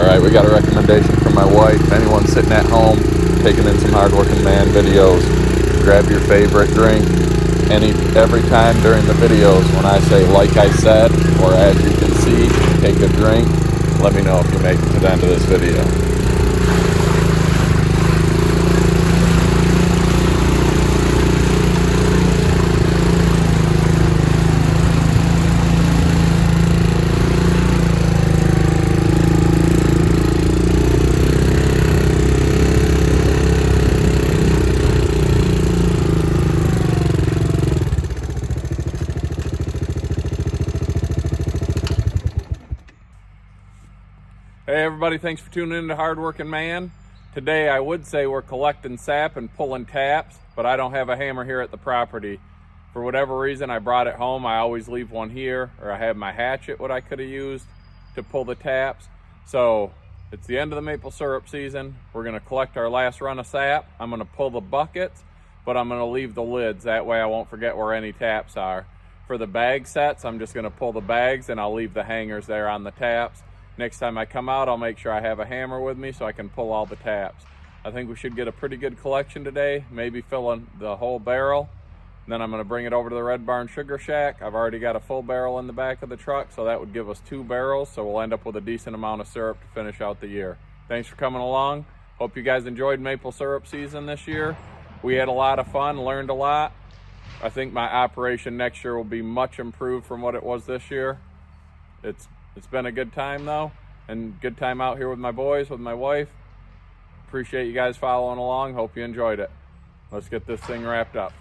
Alright, we got a recommendation from my wife. Anyone sitting at home taking in some hardworking man videos, grab your favorite drink. Every time during the videos when I say like I said, or as you can see, take a drink, let me know if you make it to the end of this video. Hey everybody, thanks for tuning in to Hardworking Man. Today I would say we're collecting sap and pulling taps, but I don't have a hammer here at the property. For whatever reason, I brought it home. I always leave one here, or I have my hatchet, what I could have used to pull the taps. So it's the end of the maple syrup season. We're gonna collect our last run of sap. I'm gonna pull the buckets, but I'm gonna leave the lids. That way I won't forget where any taps are. For the bag sets, I'm just gonna pull the bags and I'll leave the hangers there on the taps. Next time I come out, I'll make sure I have a hammer with me so I can pull all the taps. I think we should get a pretty good collection today, maybe fill the whole barrel. Then I'm gonna bring it over to the Red Barn Sugar Shack. I've already got a full barrel in the back of the truck, so that would give us 2 barrels, so we'll end up with a decent amount of syrup to finish out the year. Thanks for coming along. Hope you guys enjoyed maple syrup season this year. We had a lot of fun, learned a lot. I think my operation next year will be much improved from what it was this year. It's been a good time though, and good time out here with my boys, with my wife. Appreciate you guys following along. Hope you enjoyed it. Let's get this thing wrapped up.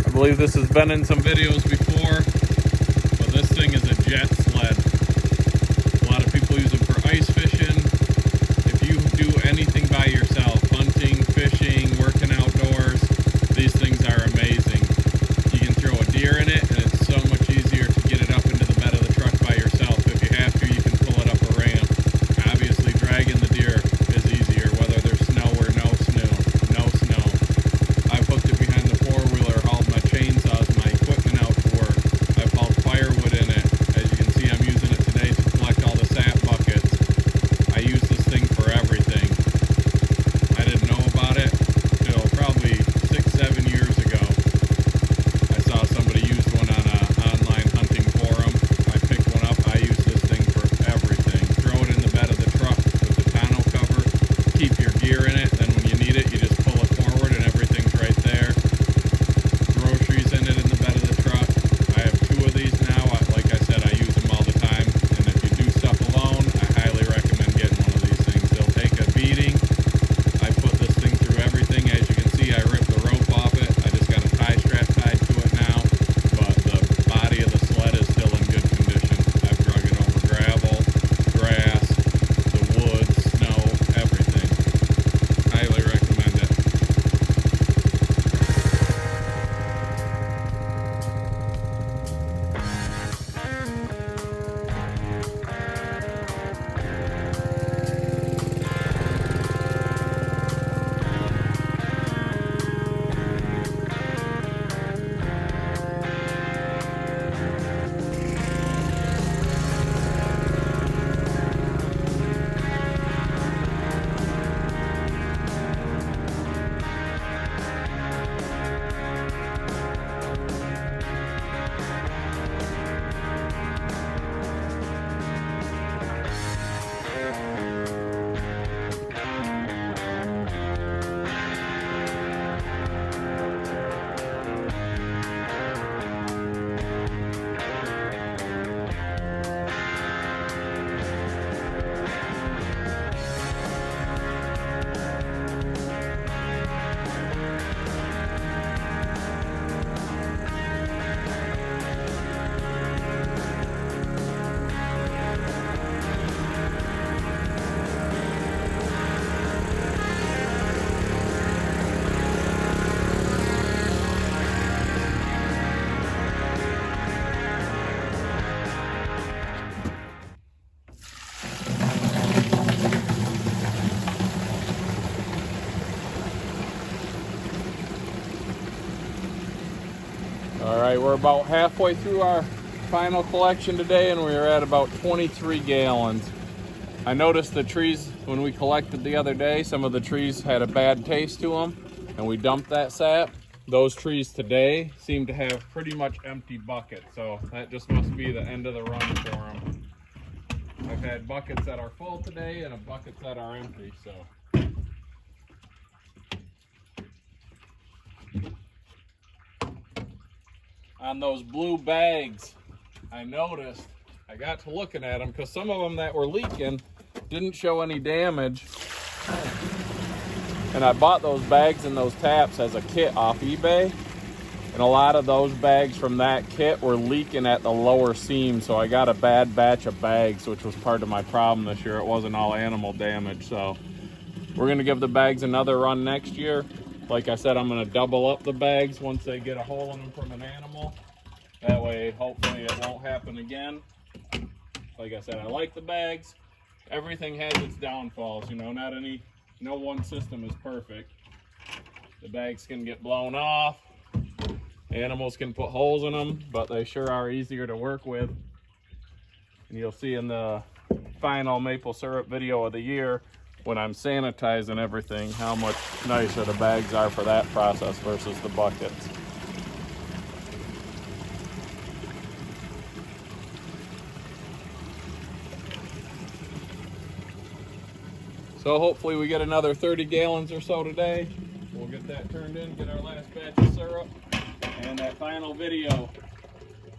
I believe this has been in some videos before, but this thing is a jet sled. A lot of people use them for ice fishing. If you do anything by yourself, hunting, fishing, working outdoors, these things are amazing. You can throw a deer in it and it's so much easier to get it up into the bed of the truck by yourself. If you have to, you can pull it up a ramp. Obviously dragging the deer is easier, whether there's snow or no snow. I've hooked it behind the four-wheeler, hauled my chainsaws, my equipment out to work. I've hauled firewood in it. As you can see, All right, we're about halfway through our final collection today, and we're at about 23 gallons. I noticed the trees when we collected the other day, some of the trees had a bad taste to them, and we dumped that sap. Those trees today seem to have pretty much empty buckets, so that just must be the end of the run for them. I've had buckets that are full today and buckets that are empty, so. On those blue bags, I noticed, I got to looking at them because some of them that were leaking didn't show any damage. And I bought those bags and those taps as a kit off eBay. And a lot of those bags from that kit were leaking at the lower seam. So I got a bad batch of bags, which was part of my problem this year. It wasn't all animal damage. So we're gonna give the bags another run next year. Like I said, I'm gonna double up the bags once they get a hole in them from an animal. That way, hopefully it won't happen again. Like I said, I like the bags. Everything has its downfalls, you know, no one system is perfect. The bags can get blown off. Animals can put holes in them, but they sure are easier to work with. And you'll see in the final maple syrup video of the year, when I'm sanitizing everything, how much nicer the bags are for that process versus the buckets. So hopefully we get another 30 gallons or so today. We'll get that turned in, get our last batch of syrup. And that final video,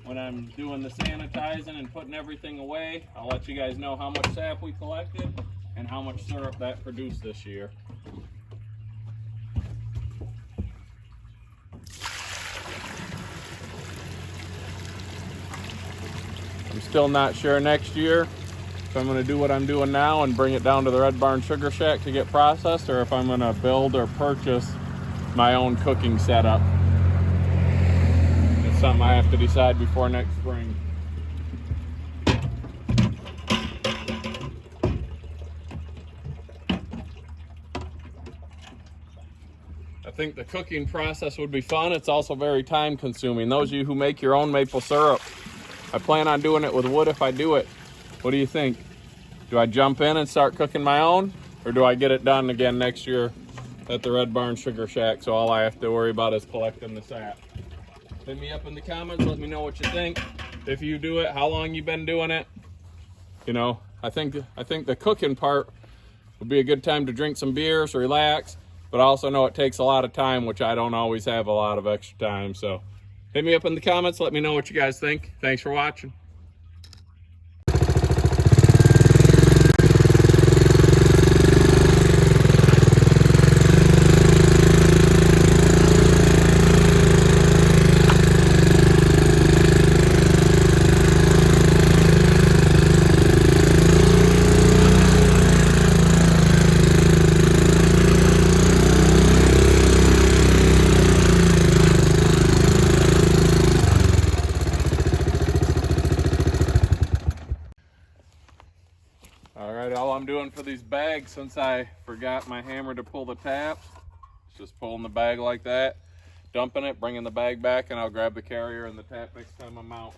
when I'm doing the sanitizing and putting everything away, I'll let you guys know how much sap we collected and how much syrup that produced this year. I'm still not sure next year if I'm going to do what I'm doing now and bring it down to the Red Barn Sugar Shack to get processed, or if I'm going to build or purchase my own cooking setup. It's something I have to decide before next spring. I think the cooking process would be fun. It's also very time consuming. Those of you who make your own maple syrup, I plan on doing it with wood if I do it. What do you think? Do I jump in and start cooking my own, or do I get it done again next year at the Red Barn Sugar Shack, so all I have to worry about is collecting the sap? Hit me up in the comments, let me know what you think. If you do it, how long you've been doing it. You know, I think the cooking part would be a good time to drink some beers, relax, but I also know it takes a lot of time, which I don't always have a lot of extra time. So hit me up in the comments, let me know what you guys think. Thanks for watching. All I'm doing for these bags, since I forgot my hammer to pull the taps, is just pulling the bag like that, dumping it, bringing the bag back, and I'll grab the carrier and the tap next time I'm out.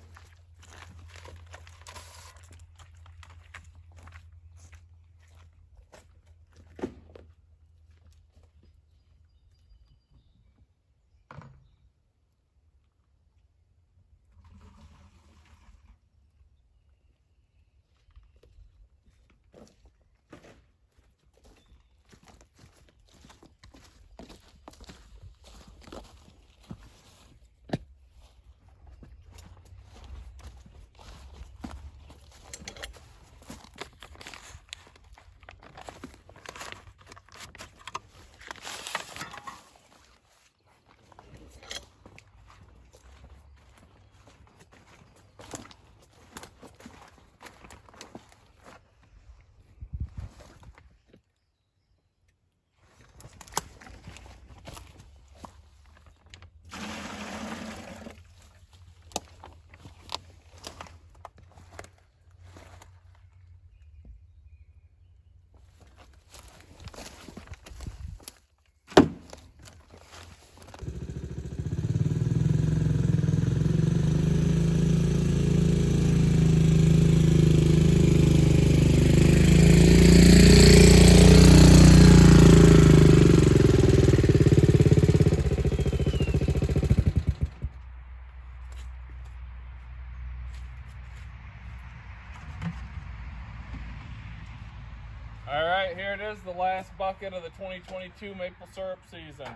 it is, the last bucket of the 2022 maple syrup season.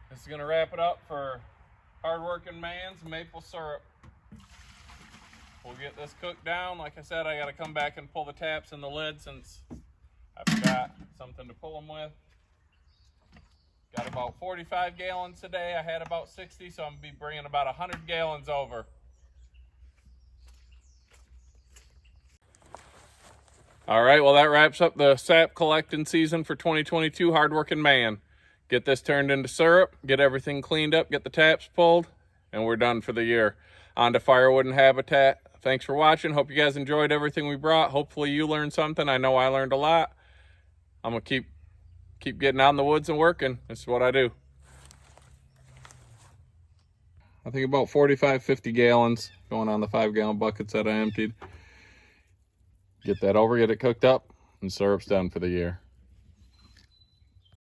This is going to wrap it up for Hardworking Man's maple syrup. We'll get this cooked down. Like I said, I got to come back and pull the taps and the lid since I forgot something to pull them with. Got about 45 gallons today. I had about 60, so I'm going to be bringing about 100 gallons over. All right, well, that wraps up the sap collecting season for 2022 Hardworking Man. Get this turned into syrup, get everything cleaned up, get the taps pulled, and we're done for the year. On to firewood and habitat. Thanks for watching. Hope you guys enjoyed everything we brought. Hopefully you learned something. I know I learned a lot. I'm going to keep getting out in the woods and working. This is what I do. I think about 45, 50 gallons going on the 5-gallon buckets that I emptied. Get that over, get it cooked up, and syrup's done for the year.